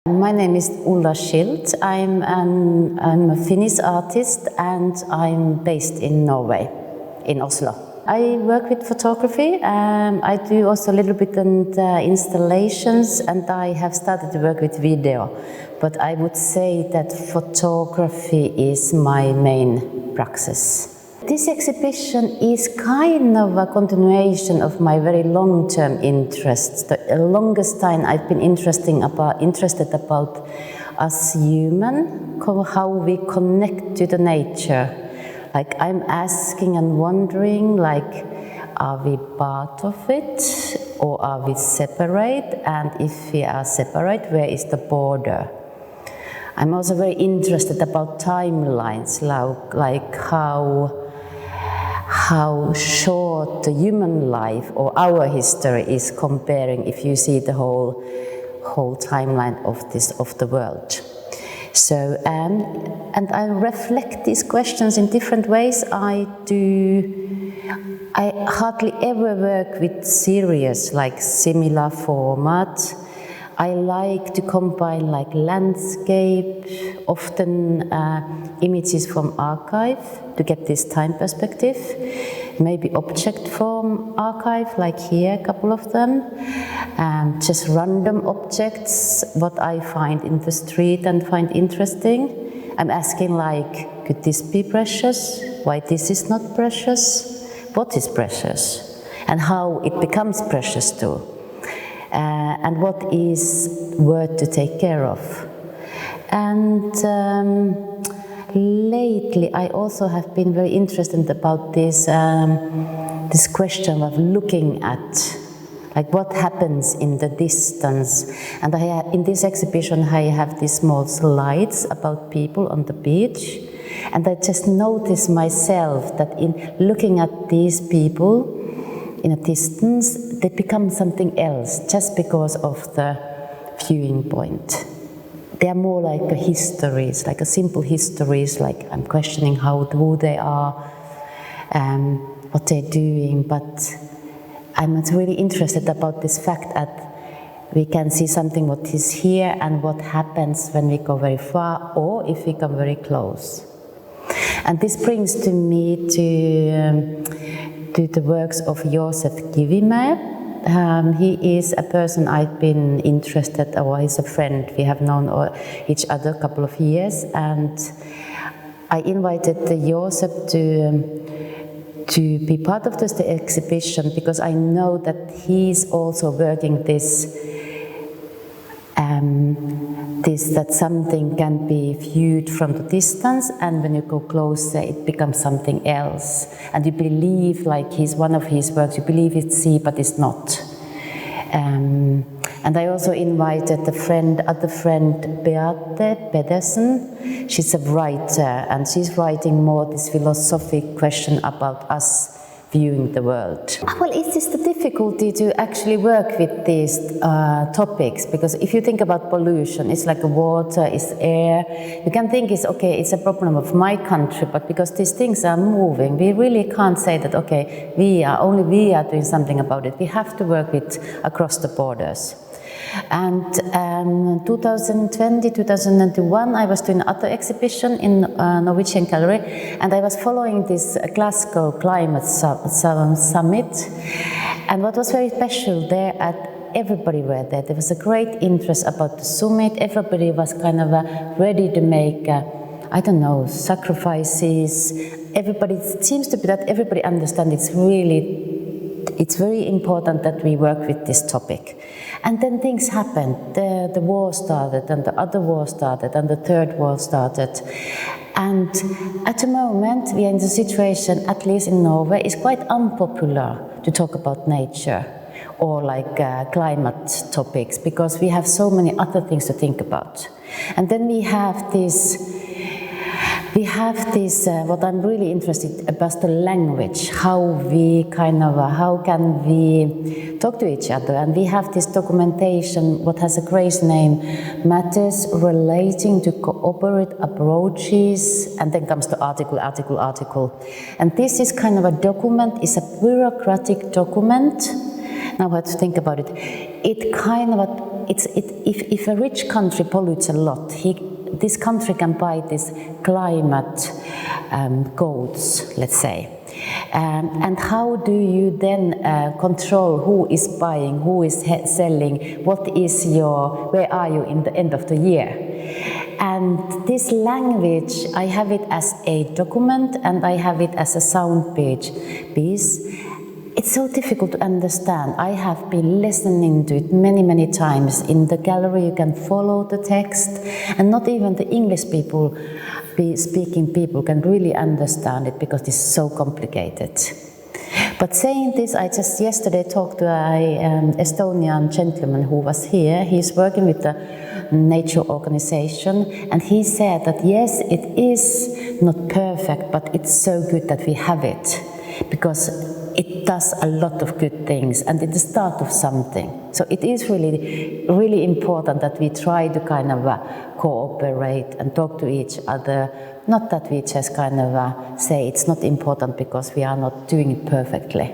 My name is Ulla Schildt. I'm a Finnish artist and I'm based in Norway, in Oslo. I work with photography. I do also a little bit in installations, and I have started to work with video. But I would say that photography is my main praxis. This exhibition is kind of a continuation of my very long-term interests. The longest time I've been interested about us human, how we connect to the nature. Like I'm asking and wondering, like, are we part of it or are we separate? And if we are separate, where is the border? I'm also very interested about timelines, like how short the human life or our history is comparing if you see the whole timeline of the world. So and I reflect these questions in different ways. I hardly ever work with series like similar format. I like to combine like landscape, often images from archive to get this time perspective, maybe object from archive, like here, a couple of them, just random objects, what I find in the street and find interesting. I'm asking like, could this be precious? Why this is not precious? What is precious? And how it becomes precious too. And what is worth to take care of. And lately I also have been very interested about this question of looking at, like what happens in the distance. And in this exhibition I have these small slides about people on the beach. And I just noticed myself that in looking at these people in a distance, they become something else just because of the viewing point. They are more like histories, like a simple histories, like I'm questioning who they are, what they're doing, but I'm really interested about this fact that we can see something what is here and what happens when we go very far or if we come very close. And this brings to me to the works of Joosep Kivimäe. He is a person I've been interested, or he's a friend. We have known each other a couple of years, and I invited Joosep to be part of this exhibition because I know that he's also working that something can be viewed from the distance, and when you go closer it becomes something else, and you believe, like one of his works, you believe it's sea but it's not. And I also invited other friend Beate Peterseni. She's a writer and she's writing more this philosophic question about us viewing the world. Well, it is the difficulty to actually work with these topics, because if you think about pollution, it's like water, it's air. You can think it's okay, it's a problem of my country, but because these things are moving, we really can't say that okay, we are doing something about it. We have to work with across the borders. And 2020, 2021, I was doing another exhibition in Norwegian Gallery, and I was following this Glasgow Climate Summit. And what was very special there, everybody were there. There was a great interest about the summit. Everybody was kind of ready to make, sacrifices. It seems to be that everybody understands it's very important that we work with this topic. And then things happened. The war started, and the other war started, and the third war started. And at the moment, we are in the situation, at least in Norway, it's quite unpopular to talk about nature or like climate topics, because we have so many other things to think about. And then we have this, what I'm really interested about, the language, how can we talk to each other. And we have this documentation, what has a great name, Matters Relating to Cooperate Approaches, and then comes the article. And this is kind of a document, it's a bureaucratic document. Now I have to think about it. if a rich country pollutes a lot, this country can buy these climate codes, let's say. And how do you then control who is buying, who is selling, where are you in the end of the year? And this language, I have it as a document and I have it as a sound piece. It's so difficult to understand. I have been listening to it many, many times. In the gallery you can follow the text, and not even the English speaking people can really understand it because it's so complicated. But saying this, I just yesterday talked to an Estonian gentleman who was here. He's working with the nature organization, and he said that yes, it is not perfect, but it's so good that we have it, because it does a lot of good things and it's the start of something. So it is really, really important that we try to kind of cooperate and talk to each other. Not that we just kind of say it's not important because we are not doing it perfectly.